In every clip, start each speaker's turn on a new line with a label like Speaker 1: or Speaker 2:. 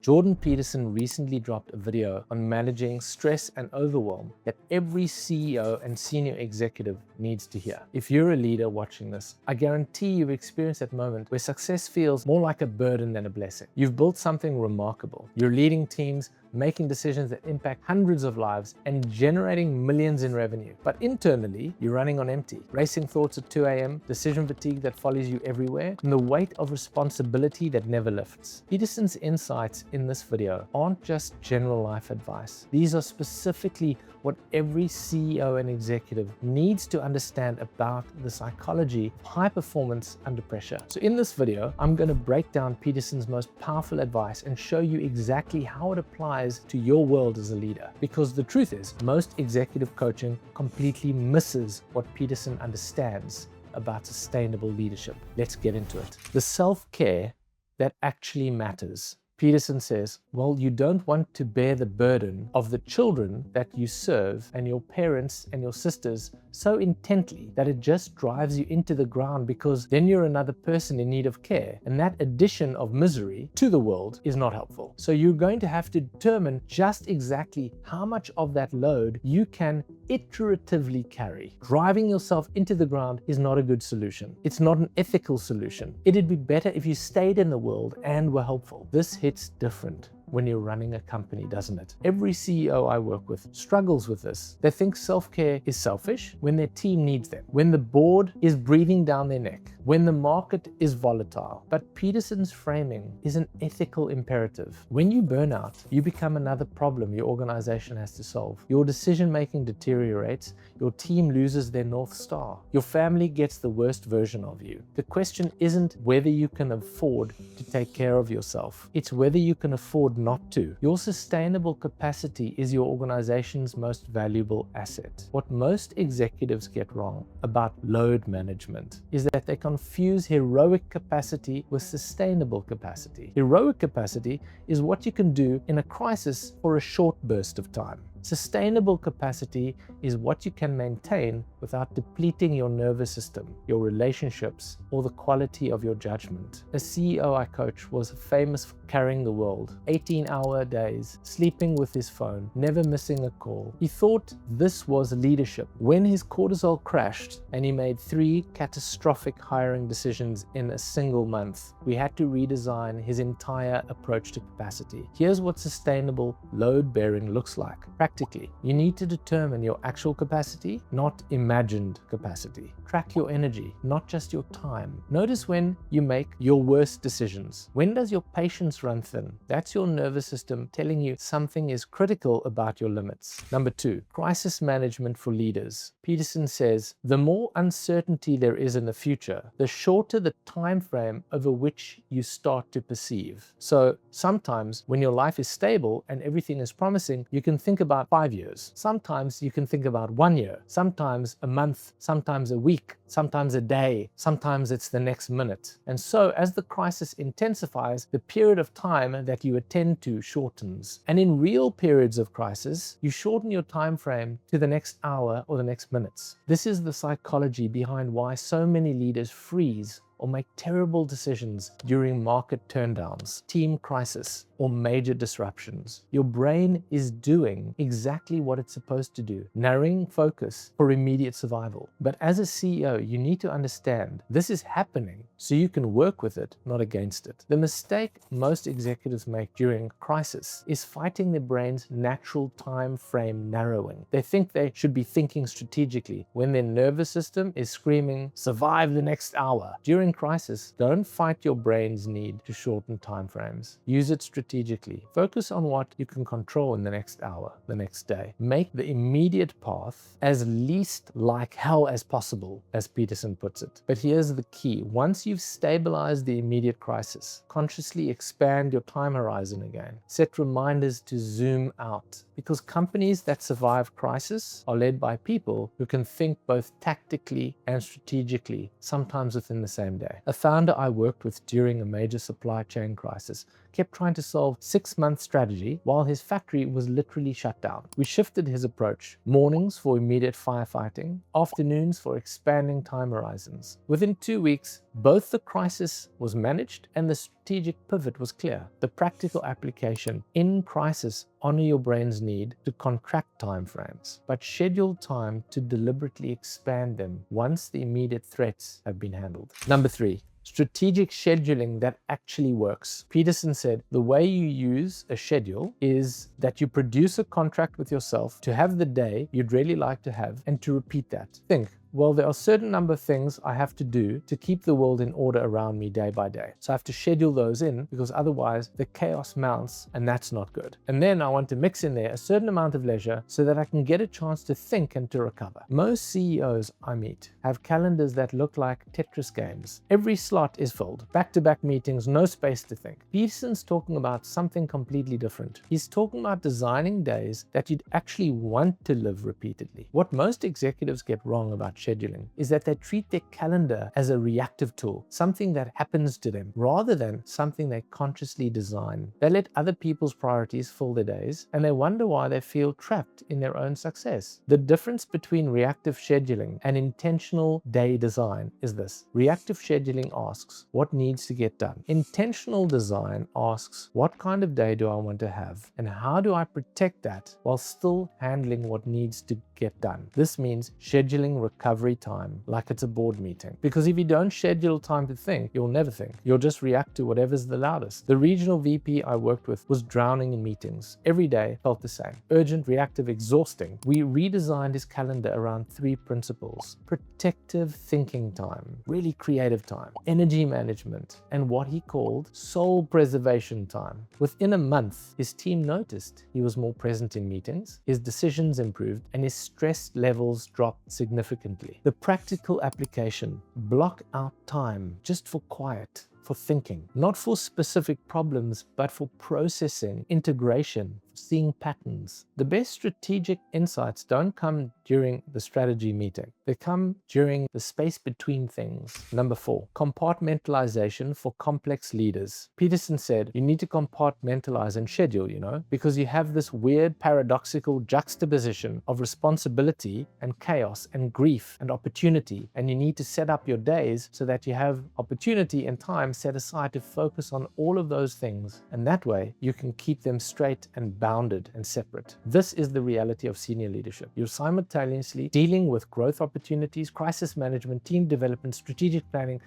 Speaker 1: Jordan Peterson recently dropped a video on managing stress and overwhelm that every CEO and senior executive needs to hear. If you're a leader watching this, I guarantee you've experienced that moment where success feels more like a burden than a blessing. You've built something remarkable. You're leading teams, making decisions that impact hundreds of lives and generating millions in revenue. But internally, you're running on empty, racing thoughts at 2 a.m., decision fatigue that follows you everywhere, and the weight of responsibility that never lifts. Peterson's insights in this video aren't just general life advice. These are specifically what every CEO and executive needs to understand about the psychology of high performance under pressure. So in this video, I'm going to break down Peterson's most powerful advice and show you exactly how it applies to your world as a leader. Because the truth is, most executive coaching completely misses what Peterson understands about sustainable leadership. Let's get into it. The self-care that actually matters. Peterson says, well, you don't want to bear the burden of the children that you serve and your parents and your sisters so intently that it just drives you into the ground, because then you're another person in need of care. And that addition of misery to the world is not helpful. So you're going to have to determine just exactly how much of that load you can iteratively carry. Driving yourself into the ground is not a good solution. It's not an ethical solution. It'd be better if you stayed in the world and were helpful. This hits different when you're running a company, doesn't it? Every CEO I work with struggles with this. They think self-care is selfish when their team needs them, when the board is breathing down their neck, when the market is volatile. But Peterson's framing is an ethical imperative. When you burn out, you become another problem your organization has to solve. Your decision-making deteriorates, your team loses their North Star, your family gets the worst version of you. The question isn't whether you can afford to take care of yourself. It's whether you can afford not to. Your sustainable capacity is your organization's most valuable asset. What most executives get wrong about load management is that they confuse heroic capacity with sustainable capacity. Heroic capacity is what you can do in a crisis for a short burst of time. Sustainable capacity is what you can maintain without depleting your nervous system, your relationships, or the quality of your judgment. A CEO I coach was famous for carrying the world, 18-hour days, sleeping with his phone, never missing a call. He thought this was leadership. When his cortisol crashed and he made 3 catastrophic hiring decisions in a single month, we had to redesign his entire approach to capacity. Here's what sustainable load bearing looks like. Practically, you need to determine your actual capacity, not imagined capacity. Track your energy, not just your time. Notice when you make your worst decisions. When does your patience run thin? That's your nervous system telling you something is critical about your limits. Number 2, crisis management for leaders. Peterson says, the more uncertainty there is in the future, the shorter the time frame over which you start to perceive. So sometimes when your life is stable and everything is promising, you can think about 5 years. Sometimes you can think about 1 year, sometimes a month, sometimes a week, sometimes a day, sometimes it's the next minute. And so as the crisis intensifies, the period of time that you attend to shortens. And in real periods of crisis, you shorten your time frame to the next hour or the next minutes. This is the psychology behind why so many leaders freeze or make terrible decisions during market turndowns, team crisis, or major disruptions. Your brain is doing exactly what it's supposed to do, narrowing focus for immediate survival. But as a CEO, you need to understand this is happening so you can work with it, not against it. The mistake most executives make during crisis is fighting their brain's natural time frame narrowing. They think they should be thinking strategically when their nervous system is screaming, survive the next hour. During crisis, don't fight your brain's need to shorten time frames. Use it strategically. Focus on what you can control in the next hour, the next day. Make the immediate path as least like hell as possible, as Peterson puts it. But here's the key. Once you've stabilized the immediate crisis, consciously expand your time horizon again. Set reminders to zoom out, because companies that survive crisis are led by people who can think both tactically and strategically, sometimes within the same day. A founder I worked with during a major supply chain crisis kept trying to solve 6-month strategy while his factory was literally shut down. We shifted his approach. Mornings for immediate firefighting, afternoons for expanding time horizons. Within 2 weeks, both the crisis was managed and the strategic pivot was clear. The practical application: in crisis, honor your brain's need to contract timeframes, but schedule time to deliberately expand them once the immediate threats have been handled. Number 3. Strategic scheduling that actually works. Peterson said the way you use a schedule is that you produce a contract with yourself to have the day you'd really like to have and to repeat that. Think, well, there are a certain number of things I have to do to keep the world in order around me day by day. So I have to schedule those in, because otherwise the chaos mounts, and that's not good. And then I want to mix in there a certain amount of leisure so that I can get a chance to think and to recover. Most CEOs I meet have calendars that look like Tetris games. Every slot is filled, back-to-back meetings, no space to think. Peterson's talking about something completely different. He's talking about designing days that you'd actually want to live repeatedly. What most executives get wrong about scheduling is that they treat their calendar as a reactive tool, something that happens to them, rather than something they consciously design. They let other people's priorities fill their days, and they wonder why they feel trapped in their own success. The difference between reactive scheduling and intentional day design is this. Reactive scheduling asks what needs to get done. Intentional design asks what kind of day do I want to have, and how do I protect that while still handling what needs to get done. This means scheduling recovery time like it's a board meeting. Because if you don't schedule time to think, you'll never think. You'll just react to whatever's the loudest. The regional VP I worked with was drowning in meetings. Every day felt the same. Urgent, reactive, exhausting. We redesigned his calendar around 3 principles: protective thinking time, really creative time, energy management, and what he called soul preservation time. Within a month, his team noticed he was more present in meetings, his decisions improved, and his stress levels dropped significantly. The practical application: block out time just for quiet, for thinking, not for specific problems, but for processing, integration, seeing patterns. The best strategic insights don't come during the strategy meeting. They come during the space between things. Number 4, compartmentalization for complex leaders. Peterson said you need to compartmentalize and schedule, because you have this weird paradoxical juxtaposition of responsibility and chaos and grief and opportunity, and you need to set up your days so that you have opportunity and time set aside to focus on all of those things, and that way you can keep them straight and bounded and separate. This is the reality of senior leadership. You're simultaneously dealing with growth opportunities, crisis management, team development, strategic planning,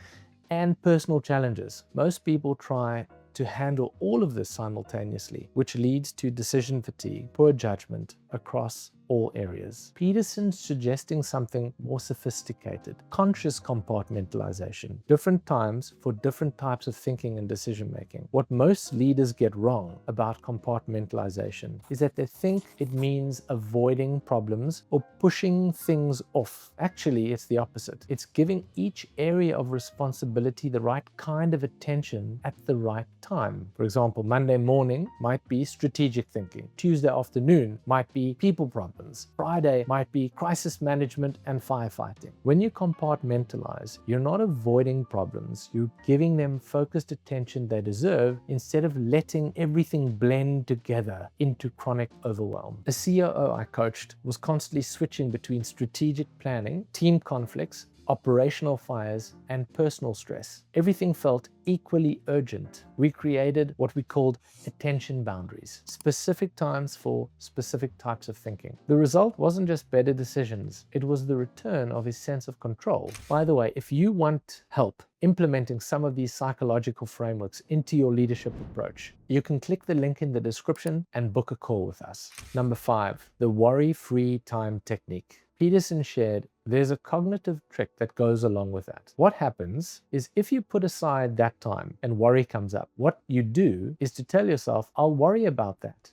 Speaker 1: and personal challenges. Most people try to handle all of this simultaneously, which leads to decision fatigue, poor judgment across all areas. Peterson's suggesting something more sophisticated: conscious compartmentalization, different times for different types of thinking and decision making. What most leaders get wrong about compartmentalization is that they think it means avoiding problems or pushing things off. Actually, it's the opposite. It's giving each area of responsibility the right kind of attention at the right time. For example, Monday morning might be strategic thinking. Tuesday afternoon might be people problems. Friday might be crisis management and firefighting. When you compartmentalize, you're not avoiding problems, you're giving them focused attention they deserve instead of letting everything blend together into chronic overwhelm. A COO I coached was constantly switching between strategic planning, team conflicts, operational fires, and personal stress. Everything felt equally urgent. We created what we called attention boundaries, specific times for specific types of thinking. The result wasn't just better decisions, it was the return of his sense of control. By the way, if you want help implementing some of these psychological frameworks into your leadership approach, you can click the link in the description and book a call with us. Number 5, the worry-free time technique. Peterson shared there's a cognitive trick that goes along with that. What happens is if you put aside that time and worry comes up, what you do is to tell yourself, I'll worry about that,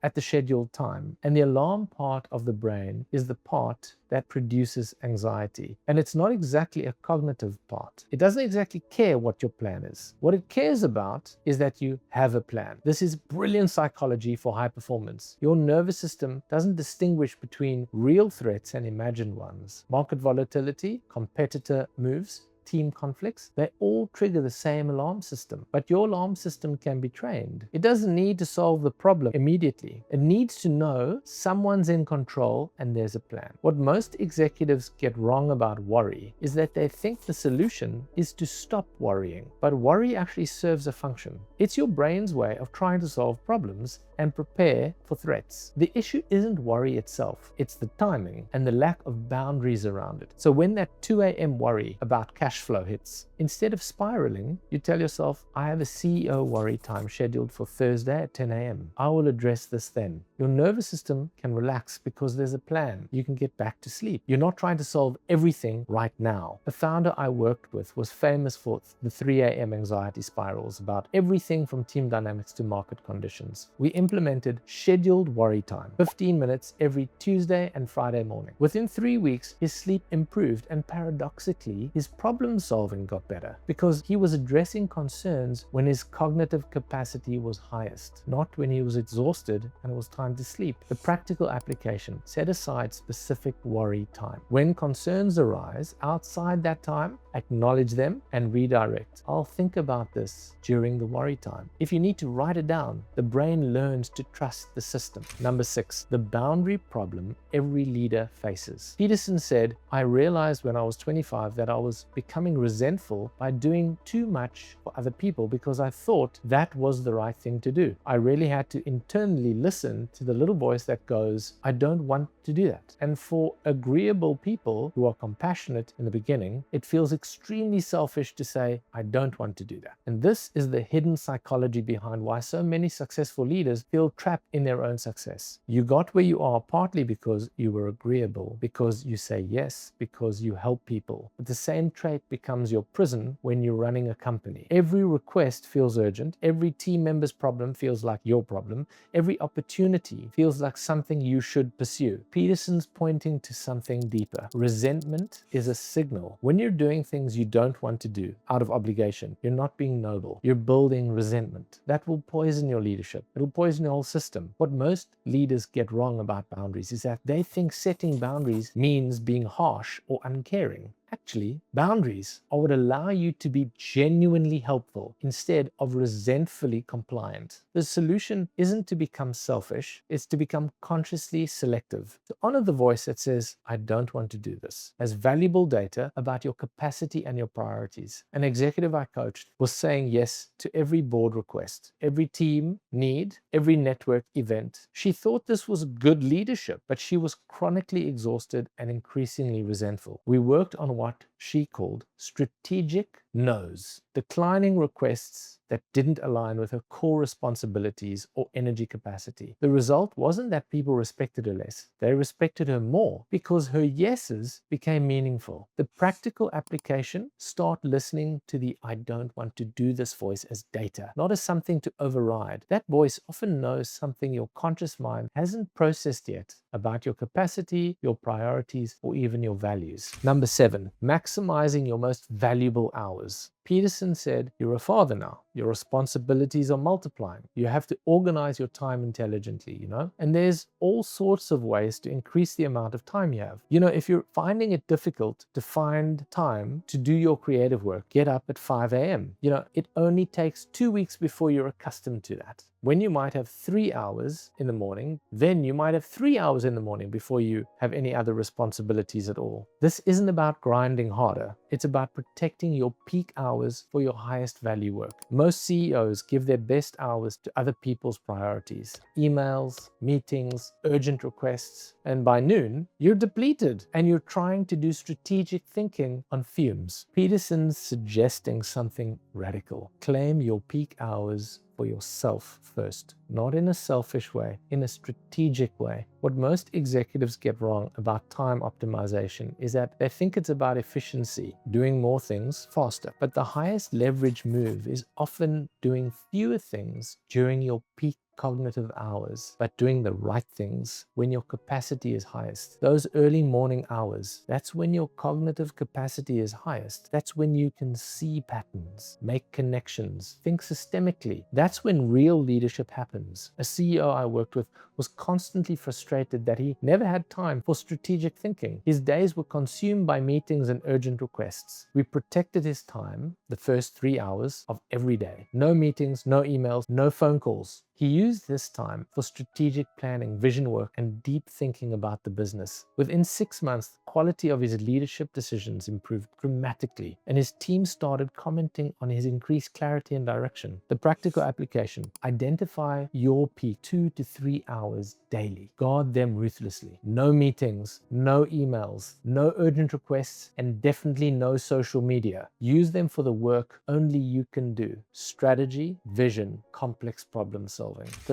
Speaker 1: at the scheduled time. And the alarm part of the brain is the part that produces anxiety. And it's not exactly a cognitive part. It doesn't exactly care what your plan is. What it cares about is that you have a plan. This is brilliant psychology for high performance. Your nervous system doesn't distinguish between real threats and imagined ones. Market volatility, competitor moves, team conflicts, they all trigger the same alarm system. But your alarm system can be trained. It doesn't need to solve the problem immediately. It needs to know someone's in control and there's a plan. What most executives get wrong about worry is that they think the solution is to stop worrying. But worry actually serves a function. It's your brain's way of trying to solve problems and prepare for threats. The issue isn't worry itself, it's the timing and the lack of boundaries around it. So when that 2 a.m. worry about cash flow hits, instead of spiraling, you tell yourself, I have a CEO worry time scheduled for Thursday at 10 a.m. I will address this then. Your nervous system can relax because there's a plan. You can get back to sleep. You're not trying to solve everything right now. A founder I worked with was famous for the 3 a.m. anxiety spirals about everything from team dynamics to market conditions. We implemented scheduled worry time, 15 minutes every Tuesday and Friday morning. Within 3 weeks, his sleep improved and paradoxically, his problem solving got better because he was addressing concerns when his cognitive capacity was highest, not when he was exhausted and it was time to sleep. The practical application: set aside specific worry time. When concerns arise outside that time, acknowledge them and redirect. I'll think about this during the worry time. If you need to write it down, the brain learns to trust the system. Number 6, the boundary problem every leader faces. Peterson said, I realized when I was 25 that I was becoming resentful by doing too much for other people because I thought that was the right thing to do. I really had to internally listen to the little voice that goes, I don't want to do that. And for agreeable people who are compassionate in the beginning, it feels extremely selfish to say, I don't want to do that. And this is the hidden psychology behind why so many successful leaders feel trapped in their own success. You got where you are partly because you were agreeable, because you say yes, because you help people. But the same trait becomes your prison when you're running a company. Every request feels urgent. Every team member's problem feels like your problem. Every opportunity feels like something you should pursue. Peterson's pointing to something deeper. Resentment is a signal. When you're doing things you don't want to do out of obligation, you're not being noble. You're building resentment. That will poison your leadership. It'll poison your whole system. What most leaders get wrong about boundaries is that they think setting boundaries means being harsh or uncaring. Actually, boundaries are what allow you to be genuinely helpful instead of resentfully compliant. The solution isn't to become selfish, it's to become consciously selective. To honor the voice that says, I don't want to do this, as valuable data about your capacity and your priorities. An executive I coached was saying yes to every board request, every team need, every network event. She thought this was good leadership, but she was chronically exhausted and increasingly resentful. We worked on what she called strategic no's, declining requests that didn't align with her core responsibilities or energy capacity. The result wasn't that people respected her less, they respected her more because her yeses became meaningful. The practical application: start listening to the I don't want to do this voice as data, not as something to override. That voice often knows something your conscious mind hasn't processed yet about your capacity, your priorities, or even your values. Number 7, maximizing your most valuable hours. Peterson said, you're a father now. Your responsibilities are multiplying. You have to organize your time intelligently, And there's all sorts of ways to increase the amount of time you have. If you're finding it difficult to find time to do your creative work, get up at 5 a.m. It only takes 2 weeks before you're accustomed to that. When you might have 3 hours in the morning, then you might have 3 hours in the morning before you have any other responsibilities at all. This isn't about grinding harder. It's about protecting your peak hours for your highest value work. Most CEOs give their best hours to other people's priorities, emails, meetings, urgent requests, and by noon, you're depleted and you're trying to do strategic thinking on fumes. Peterson's suggesting something radical. Claim your peak hours for yourself first, not in a selfish way, in a strategic way. What most executives get wrong about time optimization is that they think it's about efficiency, doing more things faster. But the highest leverage move is often doing fewer things during your peak cognitive hours, but doing the right things when your capacity is highest. Those early morning hours, that's when your cognitive capacity is highest. That's when you can see patterns, make connections, think systemically. That's when real leadership happens. A CEO I worked with was constantly frustrated demonstrated that he never had time for strategic thinking. His days were consumed by meetings and urgent requests. We protected his time the first 3 hours of every day. No meetings, no emails, no phone calls. He used this time for strategic planning, vision work, and deep thinking about the business. Within 6 months, the quality of his leadership decisions improved dramatically, and his team started commenting on his increased clarity and direction. The practical application: identify your peak 2 to 3 hours daily. Guard them ruthlessly. No meetings, no emails, no urgent requests, and definitely no social media. Use them for the work only you can do: strategy, vision, complex problem solving.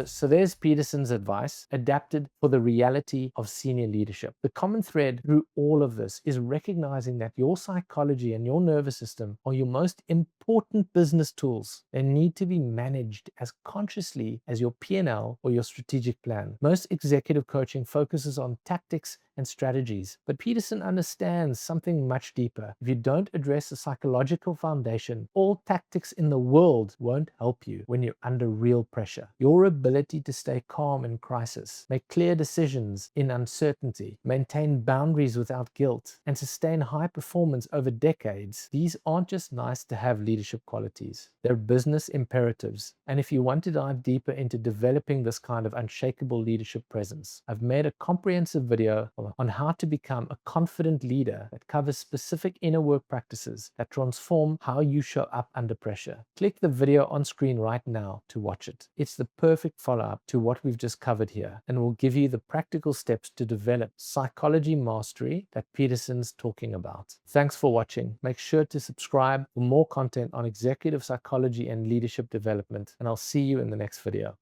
Speaker 1: So there's Peterson's advice, adapted for the reality of senior leadership. The common thread through all of this is recognizing that your psychology and your nervous system are your most important business tools. They need to be managed as consciously as your P&L or your strategic plan. Most executive coaching focuses on tactics and strategies, but Peterson understands something much deeper. If you don't address the psychological foundation, all tactics in the world won't help you when you're under real pressure. Your ability to stay calm in crisis, make clear decisions in uncertainty, maintain boundaries without guilt, and sustain high performance over decades, these aren't just nice to have leadership qualities. They're business imperatives. And if you want to dive deeper into developing this kind of unshakable leadership presence, I've made a comprehensive video on how to become a confident leader that covers specific inner work practices that transform how you show up under pressure. Click the video on screen right now to watch it. It's the perfect follow-up to what we've just covered here, and will give you the practical steps to develop psychology mastery that Peterson's talking about. Thanks for watching. Make sure to subscribe for more content on executive psychology and leadership development, and I'll see you in the next video.